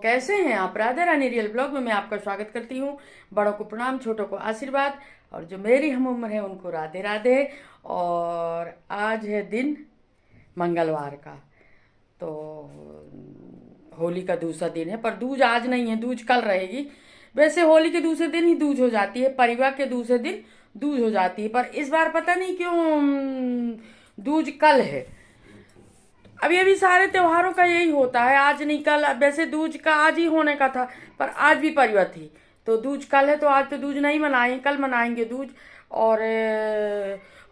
कैसे हैं आप? राधा रानी रियल ब्लॉग में मैं आपका स्वागत करती हूँ। बड़ों को प्रणाम, छोटों को आशीर्वाद, और जो मेरी हम उम्र है उनको राधे राधे। और आज है दिन मंगलवार का, तो होली का दूसरा दिन है, पर दूज आज नहीं है, दूज कल रहेगी। वैसे होली के दूसरे दिन ही दूज हो जाती है, परिवार के दूसरे दिन दूज हो जाती है, पर इस बार पता नहीं क्यों दूज कल है। अभी अभी सारे त्योहारों का यही होता है, आज नहीं कल। वैसे दूज का आज ही होने का था, पर आज भी परिवा थी, तो दूज कल है, तो आज तो दूज नहीं मनाएंगे, कल मनाएंगे दूज। और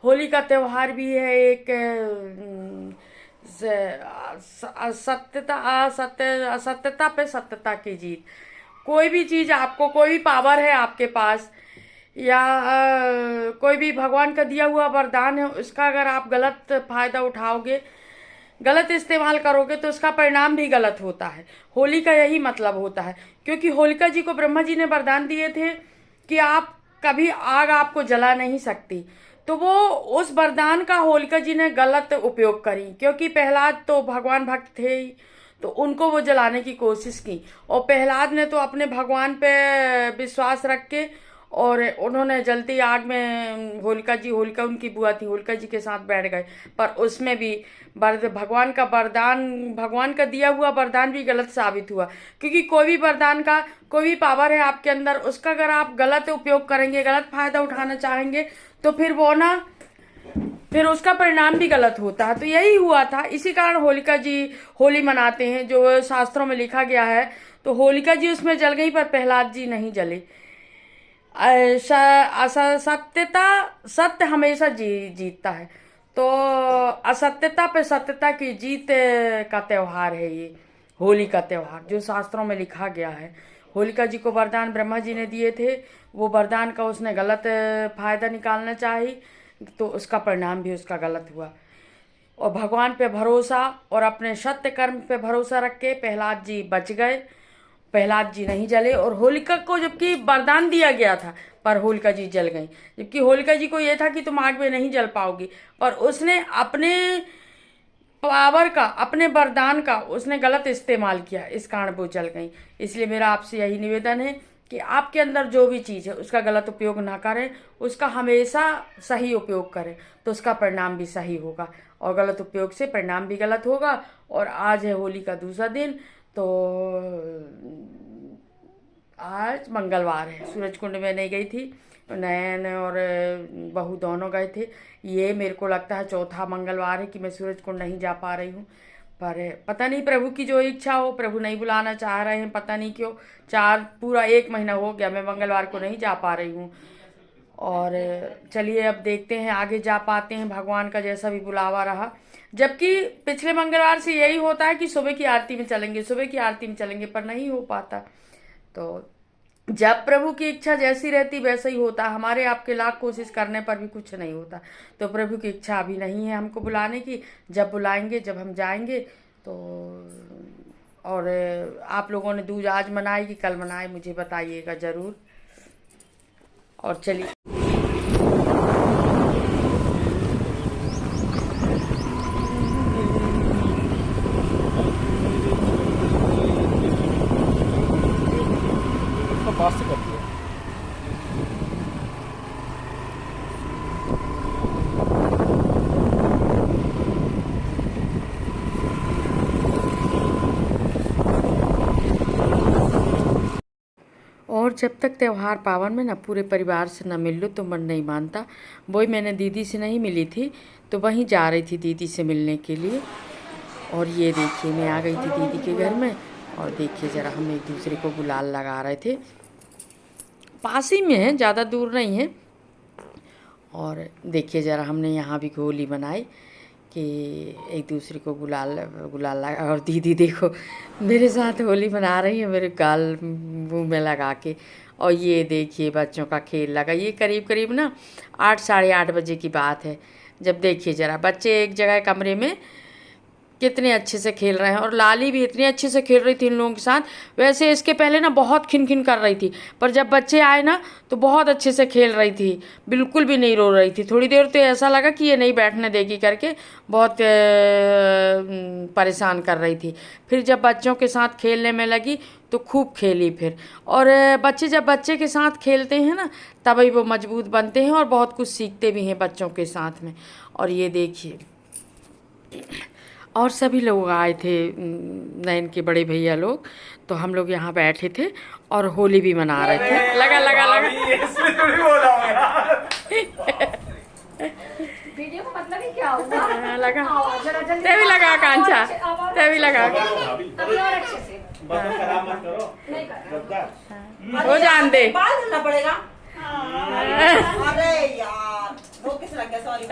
होली का त्योहार भी है एक सत्यता असत्यता पे सत्यता की जीत। कोई भी चीज आपको, कोई भी पावर है आपके पास, या कोई भी भगवान का दिया हुआ वरदान है, उसका अगर आप गलत फायदा उठाओगे, गलत इस्तेमाल करोगे, तो उसका परिणाम भी गलत होता है। होली का यही मतलब होता है, क्योंकि होलिका जी को ब्रह्मा जी ने वरदान दिए थे कि आप कभी आग आपको जला नहीं सकती। तो वो उस वरदान का होलिका जी ने गलत उपयोग करी, क्योंकि प्रहलाद तो भगवान भक्त थे ही, तो उनको वो जलाने की कोशिश की। और प्रहलाद ने तो अपने भगवान पे विश्वास रख के, और उन्होंने जलती आग में होलिका उनकी बुआ थी, होलिका जी के साथ बैठ गए। पर उसमें भी भगवान का वरदान, भगवान का दिया हुआ वरदान भी गलत साबित हुआ। क्योंकि कोई भी वरदान का, कोई भी पावर है आपके अंदर, उसका अगर आप गलत उपयोग करेंगे, गलत फायदा उठाना चाहेंगे, तो फिर उसका परिणाम भी गलत होता है। तो यही हुआ था, इसी कारण होलिका जी होली मनाते हैं, जो शास्त्रों में लिखा गया है। तो होलिका जी उसमें जल गई, पर प्रहलाद जी नहीं जले। सत्यता, सत्य हमेशा जीतता है। तो असत्यता पे सत्यता की जीत का त्योहार है ये होली का त्योहार, जो शास्त्रों में लिखा गया है। होलिका जी को वरदान ब्रह्मा जी ने दिए थे, वो वरदान का उसने गलत फायदा निकालना चाही, तो उसका परिणाम भी उसका गलत हुआ। और भगवान पे भरोसा और अपने सत्य कर्म पे भरोसा रख के प्रहलाद जी बच गए, प्रहलाद जी नहीं जले। और होलिका को जबकि वरदान दिया गया था, पर होलिका जी जल गई। जबकि होलिका जी को यह था कि तुम आग में नहीं जल पाओगी, पर उसने अपने पावर का, अपने वरदान का उसने गलत इस्तेमाल किया, इस कारण वो जल गई। इसलिए मेरा आपसे यही निवेदन है कि आपके अंदर जो भी चीज़ है उसका गलत उपयोग ना करें, उसका हमेशा सही उपयोग करें, तो उसका परिणाम भी सही होगा। और गलत उपयोग से परिणाम भी गलत होगा। और आज है होली का दूसरा दिन, तो आज मंगलवार है। सूरज कुंड में नहीं गई थी, नयन और बहू दोनों गए थे। ये मेरे को लगता है चौथा मंगलवार है कि मैं सूरज कुंड नहीं जा पा रही हूँ। पर पता नहीं, प्रभु की जो इच्छा हो, प्रभु नहीं बुलाना चाह रहे हैं, पता नहीं क्यों। पूरा 1 महीना हो गया मैं मंगलवार को नहीं जा पा रही हूँ। और चलिए अब देखते हैं आगे जा पाते हैं, भगवान का जैसा भी बुलावा रहा। जबकि पिछले मंगलवार से यही होता है कि सुबह की आरती में चलेंगे, सुबह की आरती में चलेंगे, पर नहीं हो पाता। तो जब प्रभु की इच्छा जैसी रहती वैसा ही होता, हमारे आपके लाख कोशिश करने पर भी कुछ नहीं होता। तो प्रभु की इच्छा अभी नहीं है हमको बुलाने की, जब बुलाएंगे, जब हम जाएंगे तो। और आप लोगों ने दूज आज मनाए कि कल मनाए, मुझे बताइएगा ज़रूर। और चलिए, पास से करती है। और जब तक त्यौहार पावन में ना पूरे परिवार से ना मिल लो तो मन नहीं मानता। वही मैंने दीदी से नहीं मिली थी, तो वहीं जा रही थी दीदी से मिलने के लिए। और ये देखिए, मैं आ गई थी दीदी के घर में, और देखिए ज़रा, हम एक दूसरे को गुलाल लगा रहे थे। पास ही में है, ज़्यादा दूर नहीं है। और देखिए ज़रा, हमने यहाँ भी होली बनाई कि एक दूसरे को गुलाल गुलाल लगा। और दीदी देखो मेरे साथ होली मना रही है, मेरे गाल मुंह में लगा के। और ये देखिए बच्चों का खेल लगा, ये करीब करीब ना 8 साढ़े 8 बजे की बात है। जब देखिए ज़रा, बच्चे एक जगह कमरे में कितने अच्छे से खेल रहे हैं। और लाली भी इतनी अच्छे से खेल रही थी इन लोगों के साथ। वैसे इसके पहले ना बहुत खिनखिन कर रही थी, पर जब बच्चे आए ना तो बहुत अच्छे से खेल रही थी, बिल्कुल भी नहीं रो रही थी। थोड़ी देर तो ऐसा लगा कि ये नहीं बैठने देगी करके बहुत परेशान कर रही थी। फिर जब बच्चों के साथ खेलने में लगी तो खूब खेली फिर। और बच्चे जब बच्चे के साथ खेलते हैं ना तभी वो मजबूत बनते हैं और बहुत कुछ सीखते भी हैं बच्चों के साथ में। और ये देखिए, और सभी लोग आए थे, नयन के बड़े भैया लोग, तो हम लोग यहाँ बैठे थे और होली भी मना रहे थे। लगा लगा लगा वीडियो का मतलब ही क्या होगा? लगा ते भी लगा कांचा, ते भी लगा अभी और अच्छे से खराब मत करो। नहीं कर वो जान दे। बाल धुलना पड़ेगा। अरे यार वो किस लग गया, सॉरी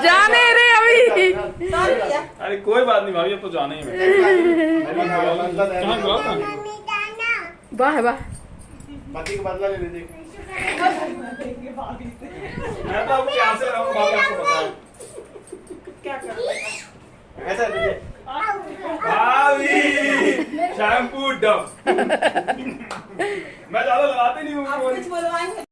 जाने रे अभी। सॉरी भैया। अरे कोई बात नहीं भाभी, अब तो जाना ही है। कहाँ गया था? वाह वाह, पति का बदला ले लीजिए। मैं तो अब यहाँ से रहूँ, भाभी आपको पता है। क्या कर ऐसा दीजिए। भाभी शैम्पू डब मैं ज्यादा लगाते नहीं हूँ। आप कुछ बुलवाएंगे?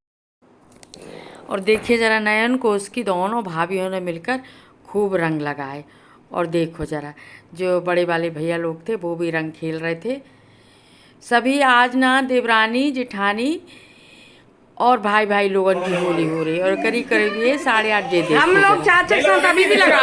और देखिए ज़रा नयन को उसकी दोनों भाभियों ने मिलकर खूब रंग लगाए। और देखो ज़रा जो बड़े वाले भैया लोग थे वो भी रंग खेल रहे थे। सभी आज ना देवरानी जेठानी और भाई भाई लोगों की होली हो रही है। और करीब करीब ये 8:30 बजे हम लोग चाचा के साथ अभी भी लगा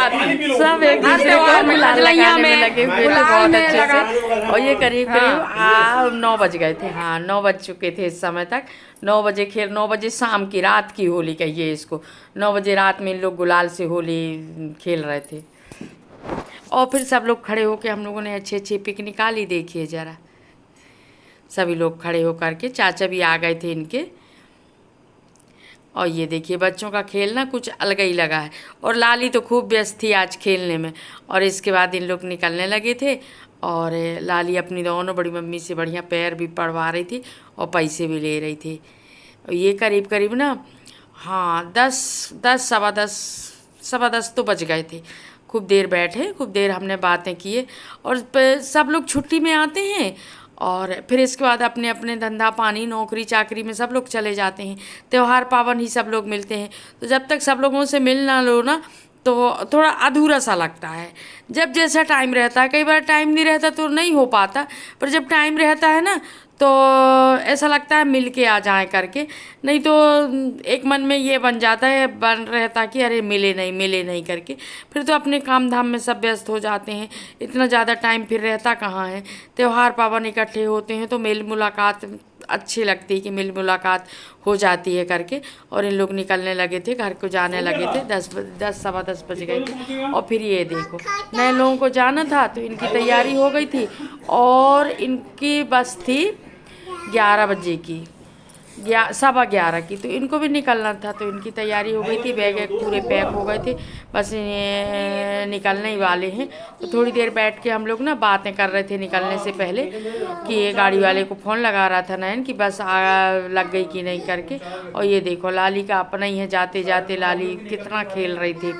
सब एक दूसरे को लगाने में लगे हुए थे बहुत अच्छे से। और ये करीब करीब 9 बज गए थे, हाँ 9 बज चुके थे इस समय तक। 9 बजे खेल, 9 बजे शाम की, रात की होली कहिए इसको। 9 बजे रात में इन लोग गुलाल से होली खेल रहे थे। और फिर सब लोग खड़े होकर हम लोगों ने अच्छी अच्छी पिक निकाली। देखिए ज़रा सभी लोग खड़े होकर के, चाचा भी आ गए थे इनके। और ये देखिए बच्चों का खेलना कुछ अलग ही लगा है। और लाली तो खूब व्यस्त थी आज खेलने में। और इसके बाद इन लोग निकलने लगे थे और लाली अपनी दोनों बड़ी मम्मी से बढ़िया पैर भी पड़वा रही थी और पैसे भी ले रही थी। और ये करीब करीब ना हाँ 10 सवा दस तो बज गए थे। खूब देर बैठे, खूब देर हमने बातें किए। और सब लोग छुट्टी में आते हैं और फिर इसके बाद अपने अपने धंधा पानी नौकरी चाकरी में सब लोग चले जाते हैं। त्यौहार पावन ही सब लोग मिलते हैं। तो जब तक सब लोगों से मिल ना लो ना तो थोड़ा अधूरा सा लगता है। जब जैसा टाइम रहता है, कई बार टाइम नहीं रहता तो नहीं हो पाता, पर जब टाइम रहता है ना तो ऐसा लगता है मिल के आ जाए करके। नहीं तो एक मन में ये बन जाता है, बन रहता कि अरे मिले नहीं करके। फिर तो अपने काम धाम में सब व्यस्त हो जाते हैं, इतना ज़्यादा टाइम फिर रहता कहाँ है। त्यौहार पावन इकट्ठे होते हैं तो मेल मुलाकात अच्छी लगती है कि मिल मुलाकात हो जाती है करके। और इन लोग निकलने लगे थे, घर को जाने लगे थे। 10 सवा 10 बज गए थे। और फिर ये देखो नए लोगों को जाना था तो इनकी तैयारी हो गई थी। और इनकी बस थी 11 बजे की, 11:15 की, तो इनको भी निकलना था। तो इनकी तैयारी हो गई थी, बैग पूरे पैक हो गए थे, बस निकलने ही वाले हैं। तो थोड़ी देर बैठ के हम लोग ना बातें कर रहे थे निकलने से पहले कि ये गाड़ी वाले को फ़ोन लगा रहा था नयन कि बस लग गई कि नहीं करके। और ये देखो लाली का अपना ही है, जाते जाते लाली कितना खेल रही थी।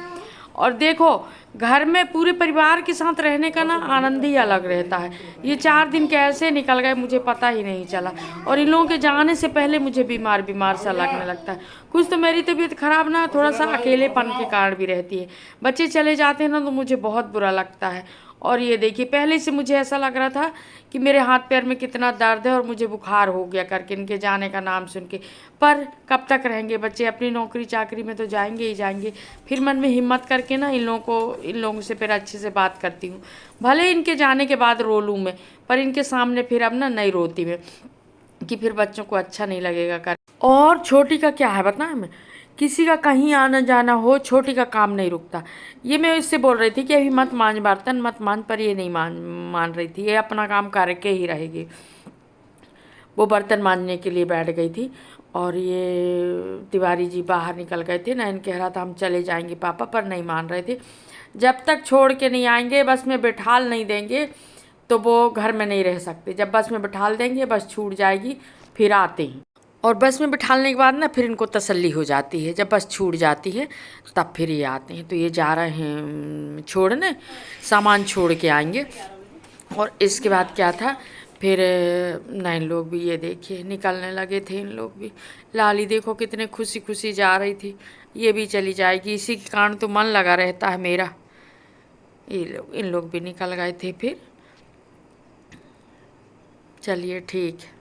और देखो घर में पूरे परिवार के साथ रहने का ना आनंद ही अलग रहता है। ये 4 दिन कैसे निकल गए मुझे पता ही नहीं चला। और इन लोगों के जाने से पहले मुझे बीमार सा लगने लगता है। कुछ तो मेरी तबीयत खराब ना थोड़ा सा अकेलेपन के कारण भी रहती है। बच्चे चले जाते हैं ना तो मुझे बहुत बुरा लगता है। और ये देखिए पहले से मुझे ऐसा लग रहा था कि मेरे हाथ पैर में कितना दर्द है और मुझे बुखार हो गया करके इनके जाने का नाम सुन के। पर कब तक रहेंगे बच्चे, अपनी नौकरी चाकरी में तो जाएंगे ही जाएंगे। फिर मन में हिम्मत करके ना इन लोगों से फिर अच्छे से बात करती हूँ। भले इनके जाने के बाद रो लूँ मैं, पर इनके सामने फिर अब ना नहीं रोती मैं कि फिर बच्चों को अच्छा नहीं लगेगा कर। और छोटी का क्या है बताएं, मैं किसी का कहीं आना जाना हो छोटी का काम नहीं रुकता। ये मैं इससे बोल रही थी कि अभी मत मान बर्तन मत मान, पर ये नहीं मान रही थी। ये अपना काम करके ही रहेगी। वो बर्तन मांजने के लिए बैठ गई थी। और ये तिवारी जी बाहर निकल गए थे। नयन कह रहा था हम चले जाएंगे पापा, पर नहीं मान रहे थे। जब तक छोड़ के नहीं आएंगे, बस में बिठाल नहीं देंगे तो वो घर में नहीं रह सकते। जब बस में बिठाल देंगे बस छूट जाएगी, फिर आते हैं। और बस में बिठाने के बाद ना फिर इनको तसल्ली हो जाती है, जब बस छूट जाती है तब फिर ये आते हैं। तो ये जा रहे हैं छोड़ने, सामान छोड़ के आएंगे। और इसके बाद क्या था फिर नैन लोग भी ये देखिए निकलने लगे थे, इन लोग भी। लाली देखो कितने खुशी खुशी जा रही थी, ये भी चली जाएगी, इसी के कारण तो मन लगा रहता है मेरा। ये लोग इन लोग भी निकल गए थे फिर। चलिए ठीक है।